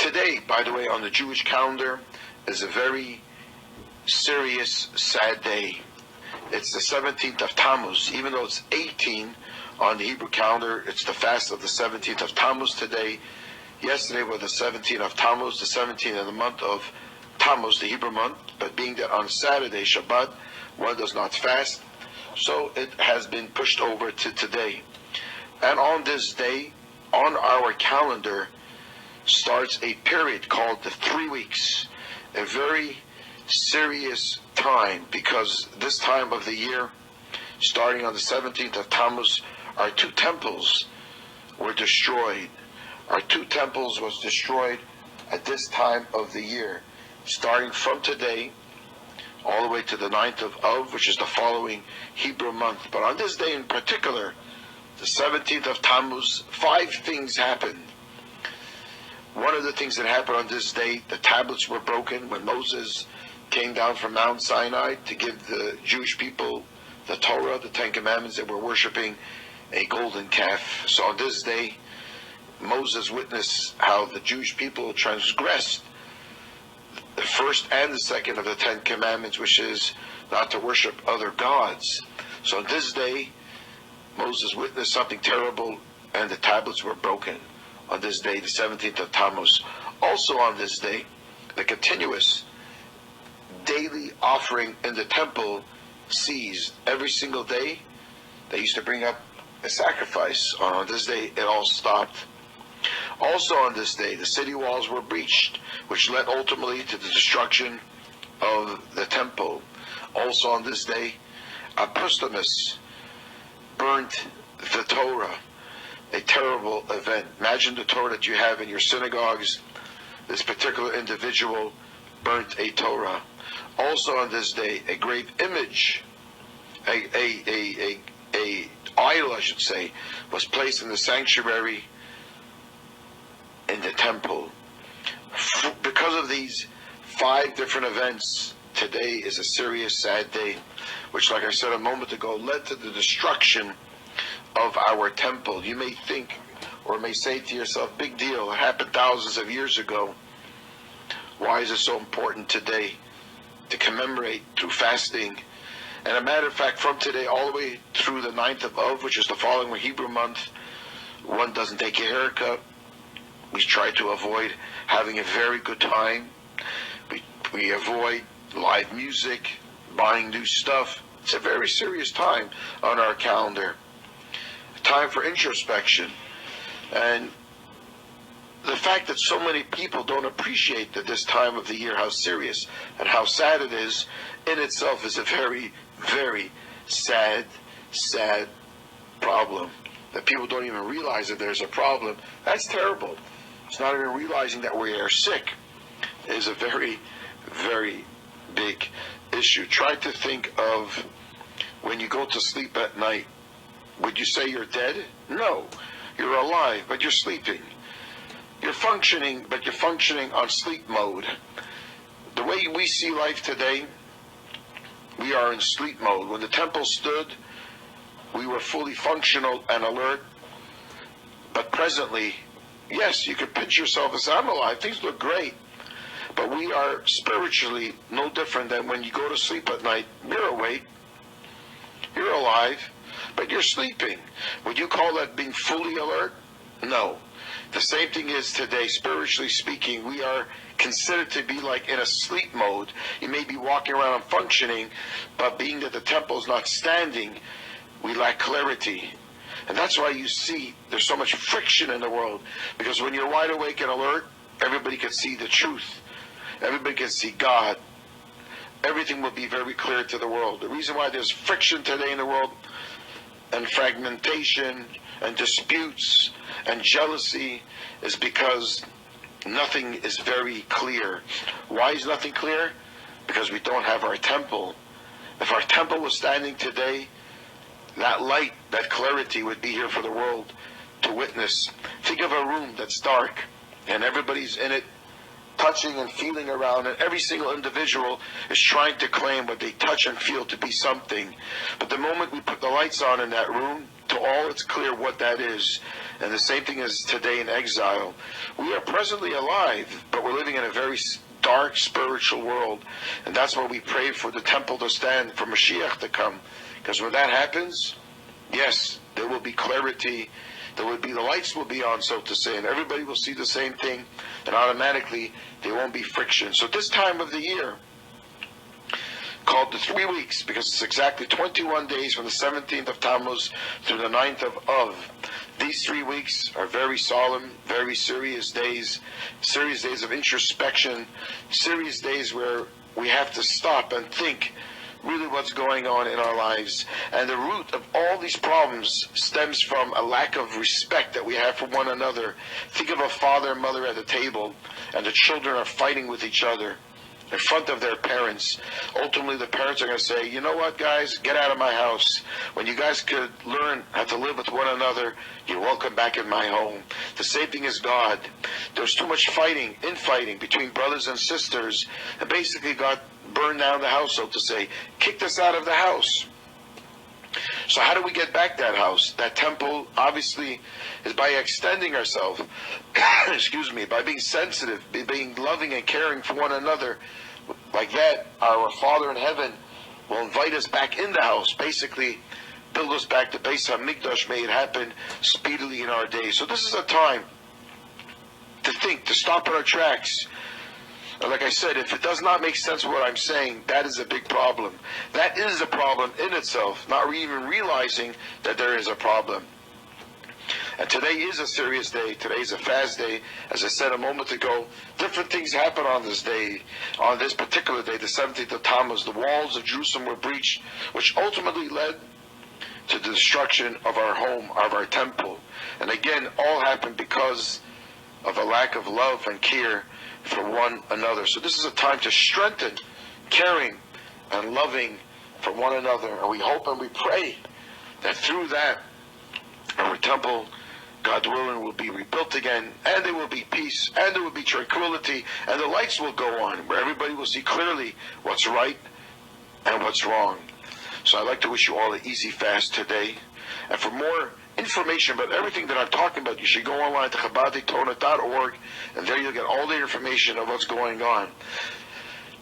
Today, by the way, on the Jewish calendar is a very serious, sad day. It's the 17th of Tammuz. Even though it's 18 on the Hebrew calendar, it's the fast of the 17th of Tammuz today. Yesterday was the 17th of Tammuz, the 17th of the month of Tammuz, the Hebrew month. But being that on Saturday, Shabbat, one does not fast, so it has been pushed over to today. And on this day, on our calendar, starts a period called the 3 weeks. A very serious time, because this time of the year, starting on the 17th of Tammuz, our 2 temples were destroyed. Our 2 temples was destroyed at this time of the year, starting from today all the way to the 9th of Av, which is the following Hebrew month. But on this day in particular, the 17th of Tammuz, 5 things happened. One of the things that happened on this day, the tablets were broken when Moses came down from Mount Sinai to give the Jewish people the Torah, the 10 Commandments. They were worshiping a golden calf. So on this day, Moses witnessed how the Jewish people transgressed the first and the second of the 10 Commandments, which is not to worship other gods. So on this day, Moses witnessed something terrible, and the tablets were broken. On this day, the 17th of Tammuz. Also on this day, the continuous daily offering in the temple ceased. Every single day, they used to bring up a sacrifice. On this day, it all stopped. Also on this day, the city walls were breached, which led ultimately to the destruction of the temple. Also on this day, Apostomus burnt the Torah. A terrible event. Imagine the Torah that you have in your synagogues. This particular individual burnt a Torah. Also on this day, a grave image, a idol, I should say, was placed in the sanctuary in the temple. Because of these 5 different events, today is a serious, sad day, which, like I said a moment ago, led to the destruction of our temple. You may think, or may say to yourself, big deal, it happened thousands of years ago. Why is it so important today to commemorate through fasting? And a matter of fact, from today all the way through the 9th of Av, which is the following Hebrew month, one doesn't take a haircut. We try to avoid having a very good time. We avoid live music, buying new stuff. It's a very serious time on our calendar. Time for introspection. And the fact that so many people don't appreciate at this time of the year how serious and how sad it is in itself is a very, very sad problem. That people don't even realize that there's a problem. That's terrible. It's not even realizing that we are sick is a very, very big issue. Try to think of when you go to sleep at night. Would you say you're dead? No. You're alive, but you're sleeping. You're functioning, but you're functioning on sleep mode. The way we see life today, we are in sleep mode. When the temple stood, we were fully functional and alert. But presently, yes, you can pinch yourself and say, I'm alive, things look great. But we are spiritually no different than when you go to sleep at night. You're awake. You're alive. But you're sleeping. Would you call that being fully alert? No. The same thing is today, spiritually speaking, we are considered to be like in a sleep mode. You may be walking around and functioning, but being that the temple is not standing, we lack clarity. And that's why you see there's so much friction in the world. Because when you're wide awake and alert, everybody can see the truth. Everybody can see God. Everything will be very clear to the world. The reason why there's friction today in the world, and fragmentation and disputes and jealousy, is because nothing is very clear. Why is nothing clear? Because we don't have our temple. If our temple was standing today, that light, that clarity would be here for the world to witness. Think of a room that's dark and everybody's in it touching and feeling around, and every single individual is trying to claim what they touch and feel to be something. But the moment we put the lights on in that room, to all it's clear what that is. And the same thing is today in exile. We are presently alive, but we're living in a very dark spiritual world. And that's why we pray for the temple to stand, for Mashiach to come. Because when that happens, yes, there will be clarity. The lights will be on, so to say, and everybody will see the same thing, and automatically there won't be friction. So this time of the year, called the 3 weeks, because it's exactly 21 days from the 17th of Tammuz through the 9th of Av. These 3 weeks are very solemn, very serious days of introspection, serious days where we have to stop and think really what's going on in our lives. And the root of all these problems stems from a lack of respect that we have for one another. Think of a father and mother at the table, and the children are fighting with each other in front of their parents. Ultimately, the parents are going to say, you know what, guys, get out of my house. When you guys could learn how to live with one another, you're welcome back in my home. The same thing is God. There's too much infighting between brothers and sisters, and basically God burned down the house, so to say, kicked us out of the house. So how do we get back that house? That temple, obviously, is by extending ourselves, by being sensitive, being loving and caring for one another. Like that, our Father in heaven will invite us back in the house, basically build us back to Beis HaMikdash. May it happen speedily in our days. So this is a time to think, to stop in our tracks. Like I said, if it does not make sense what I'm saying, that is a big problem. That is a problem in itself, not even realizing that there is a problem. And today is a serious day. Today is a fast day. As I said a moment ago, different things happen on this day. On this particular day, the 17th of Tammuz, the walls of Jerusalem were breached, which ultimately led to the destruction of our home, of our temple. And again, all happened because of a lack of love and care for one another. So this is a time to strengthen caring and loving for one another. And we hope and we pray that through that, our temple, God willing, will be rebuilt again, and there will be peace, and there will be tranquility, and the lights will go on, where everybody will see clearly what's right and what's wrong. So I'd like to wish you all an easy fast today. And for more information about everything that I'm talking about, you should go online to Daytona.org, and there you'll get all the information of what's going on.